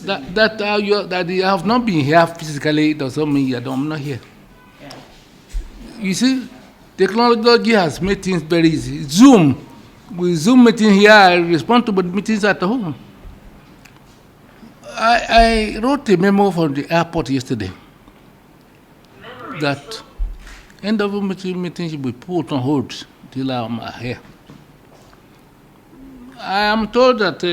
That you have not been here physically doesn't mean I'm not here. Yeah. You see, technology has made things very easy. Zoom, with Zoom meeting here, I respond to meetings at home. I wrote a memo from the airport yesterday that end of meeting should be put on hold till I'm here. I am told that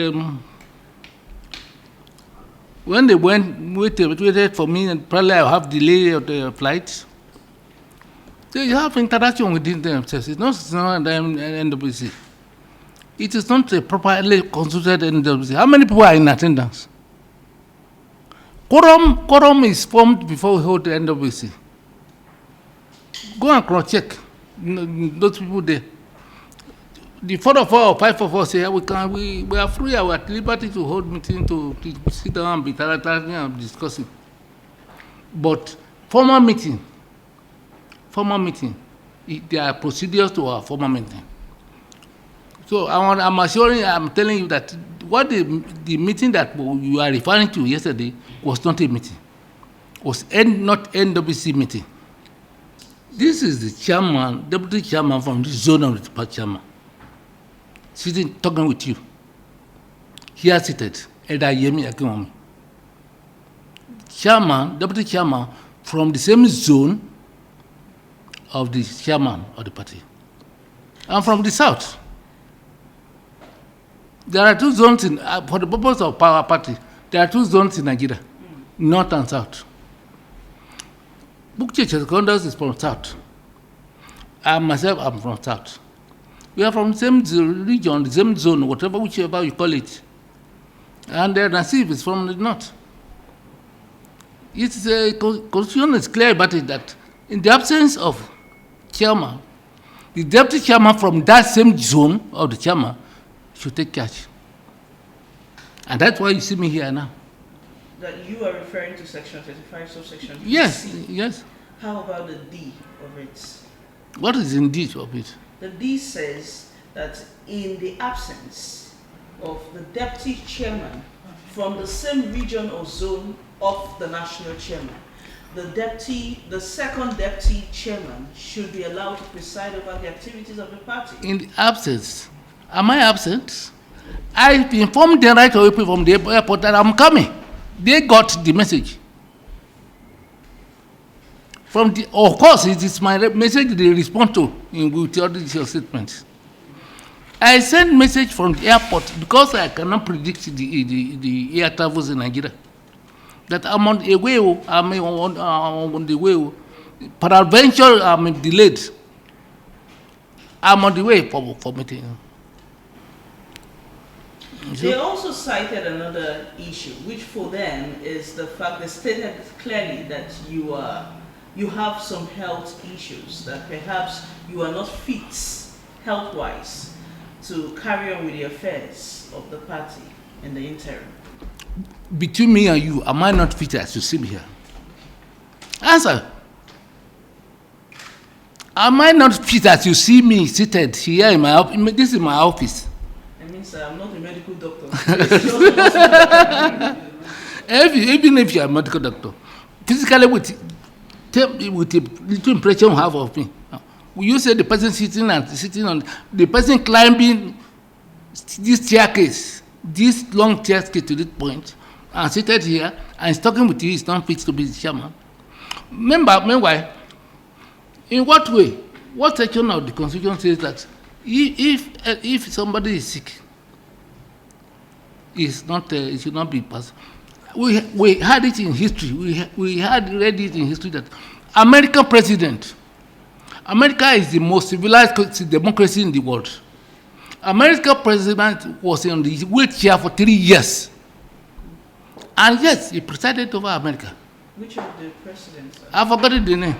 when they waited for me, and probably I'll have delay of the flight. They have interaction within themselves. It's not NWC. It is not a properly consulted NWC. How many people are in attendance? Quorum is formed before we hold the NWC. Go and cross-check those people there. The 4 of us or 5 of us here, we are free, we are at liberty to hold meeting, to sit down and be talking and discussing. But formal meeting, there are procedures to our formal meeting. So I'm telling you that what the meeting that you are referring to yesterday was not a meeting. It was not NWC meeting. This is the chairman, deputy chairman from the zone of the party chairman, sitting, talking with you. Here seated, Elder Yemi Akinwonmi. Chairman, deputy chairman from the same zone of the chairman of the party. I'm from the south. There are 2 zones for the purpose of power party. There are 2 zones in Nigeria, north and south. Bukche Secondas is from south. I myself am from south. We are from the same region, the same zone, whichever you call it. And Nazif is from the north. It's a constitution is clear about it that in the absence of chairman, the deputy chairman from that same zone of the chairman should take charge. And that's why you see me here now. That you are referring to section 35, subsection D? Yes. How about the D of it? What is in D of it? The D says that in the absence of the deputy chairman from the same region or zone of the national chairman, the second deputy chairman should be allowed to preside over the activities of the party. In the absence, am I absent? I informed them right away from the airport that I'm coming. They got the message. Of course, it is my message they respond to with all these statements. I sent message from the airport because I cannot predict the air travels in Nigeria. That I'm on the way, on the way. Peradventure, I'm delayed. I'm on the way for meeting. They also cited another issue, which for them is the fact they stated clearly that you have some health issues, that perhaps you are not fit health-wise to carry on with the affairs of the party in the interim. Between me and you, am I not fit as you see me here? Answer. Am I not fit as you see me seated here in my office? This is my office. I mean, sir, I'm not a medical doctor. Even if you are a medical doctor, physically with the little impression you have of me, you say the person sitting on the person climbing this staircase, this long staircase to this point, and seated here and is talking with you, is not fit to be the chairman. Meanwhile, in what way? What section of the Constitution says that if somebody is sick, it should not be passed. We had it in history. We had read it in history that American president. America is the most civilized democracy in the world. American president was in the wheelchair for 3 years, and yes, he presided over America. Which of the presidents? I've forgotten the name,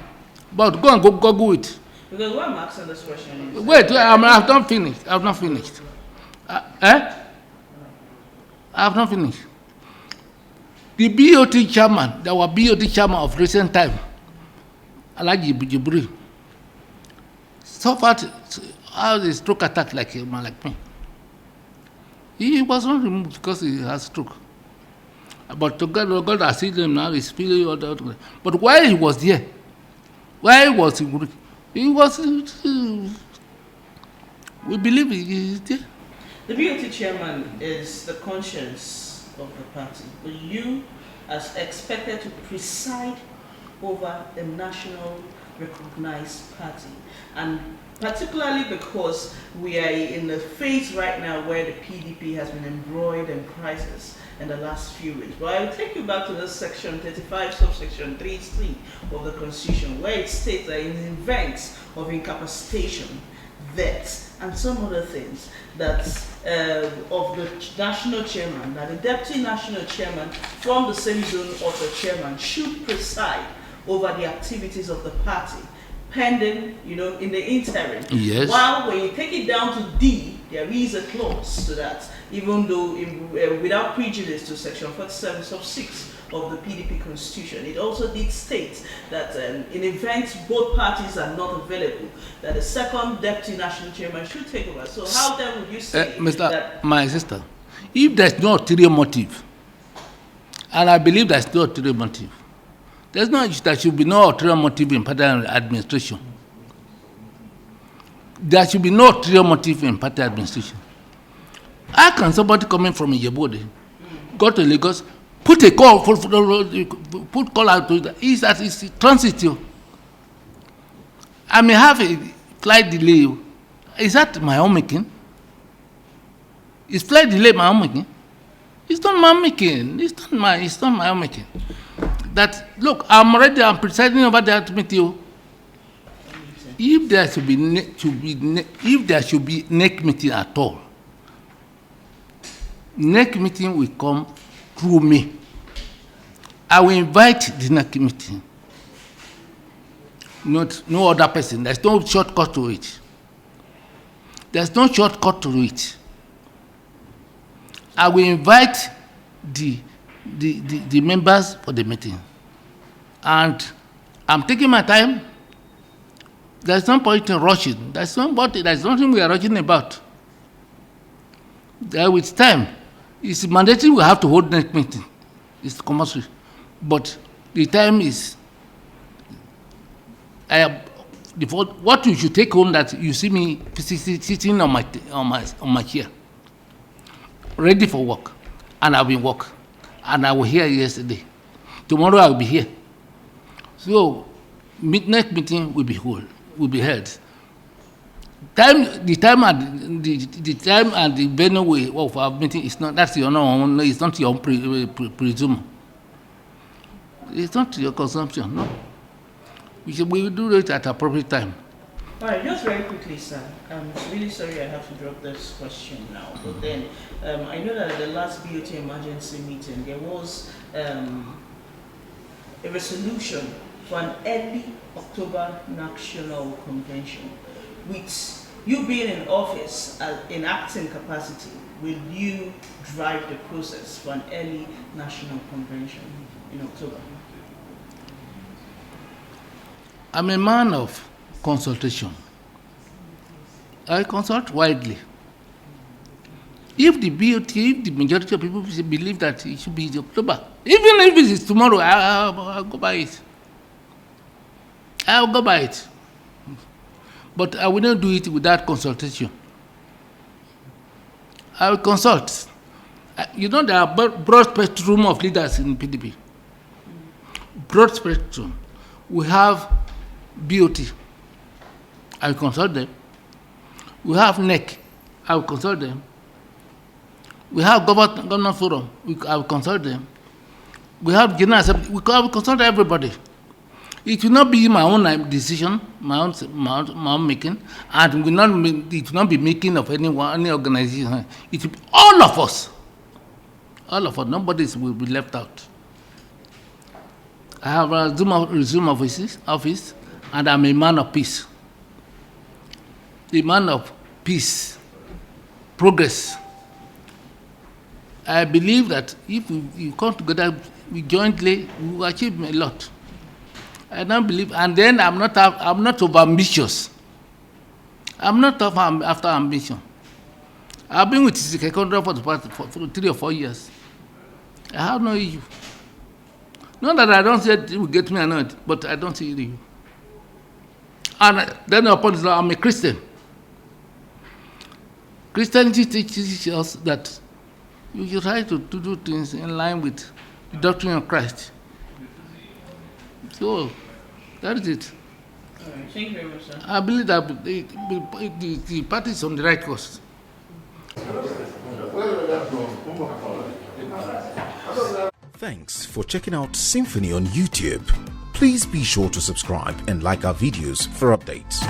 but go and Google it. Because what I'm asking this question is... Wait, I've not finished. I've not finished. I've not finished. The BOT chairman, there was BOT chairman of recent time, Alhaji Jibril, suffered has a stroke attack like a man like me. He was not removed because he has stroke. But to God has seen him now, he's feeling all that. But while he was there, while he was, we believe he is there. The BOT chairman is the conscience of the party, but you, as expected to preside over a national recognized party, and particularly because we are in a phase right now where the PDP has been embroiled in crisis in the last few weeks. But I will take you back to this section 35, subsection 3C of the Constitution, where it states that in events of incapacitation, death, and some other things, that of the national chairman, that the deputy national chairman from the same zone of the chairman should preside over the activities of the party, pending, in the interim. Yes. While when you take it down to D, there is a clause to that, even though without prejudice to section 47 sub 6 of the PDP constitution, it also did state that in event both parties are not available, that the second deputy national chairman should take over. So how then would you say that? My sister, if there's no ulterior motive, and I believe there's no ulterior motive, there should be no ulterior motive in party administration. There should be no ulterior motive in party administration. How can somebody coming from Ijebode go to Lagos, put a call put call out to that? Is that it's transit? I may have a flight delay. Is that my own making? Is flight delay my own making? It's not my making. It's not my own making. That look, I'm presiding over that meeting. If there should be next meeting at all, next meeting will come through me. I will invite the next meeting. No other person. There's no shortcut to it. There's no shortcut to it. I will invite the members for the meeting. And I'm taking my time. There's no point in rushing. There's nothing we are rushing about. There with time. It's mandatory we have to hold next meeting. It's compulsory. But the time is what you should take home, that you see me sitting on my chair, ready for work, and I've been work, and I was here yesterday. Tomorrow I will be here. So next meeting will be held. The time and the venue of our meeting is not. That's your own. It's not your presume. It's not your consumption. No. We will do it at appropriate time. All right, just very quickly, sir. I'm really sorry I have to drop this question now, but then I know that at the last BOT emergency meeting there was a resolution for an early October national convention. With you being in office in acting capacity, will you drive the process for an early national convention in October? I'm a man of consultation. I consult widely. If the majority of people believe that it should be October, even if it is tomorrow, I'll go by it. I'll go by it. But I will not do it without consultation. I will consult. There are broad spectrum of leaders in PDP. Broad spectrum. We have BOT. I will consult them. We have NEC. I will consult them. We have government forum. I will consult them. We have general assembly. I will consult everybody. It will not be my own decision, my own making, and it will not be making of any organization. It will be all of us. All of us. Nobody will be left out. I have resumed office, and I'm a man of peace. A man of peace, progress. I believe that if we come together jointly, we will achieve a lot. I don't believe, and then I'm not over ambitious. I'm not after ambition. I've been with Sekondra for the past for 3 or 4 years. I have no issue. Not that I don't say it will get me annoyed, but I don't see issue. And then upon this, I'm a Christian. Christianity teaches us that you should try to do things in line with the doctrine of Christ. So, that is it. All right. Thank you very much, sir. I believe that the party is on the right course. Thanks for checking out SYMFONI on YouTube. Please be sure to subscribe and like our videos for updates.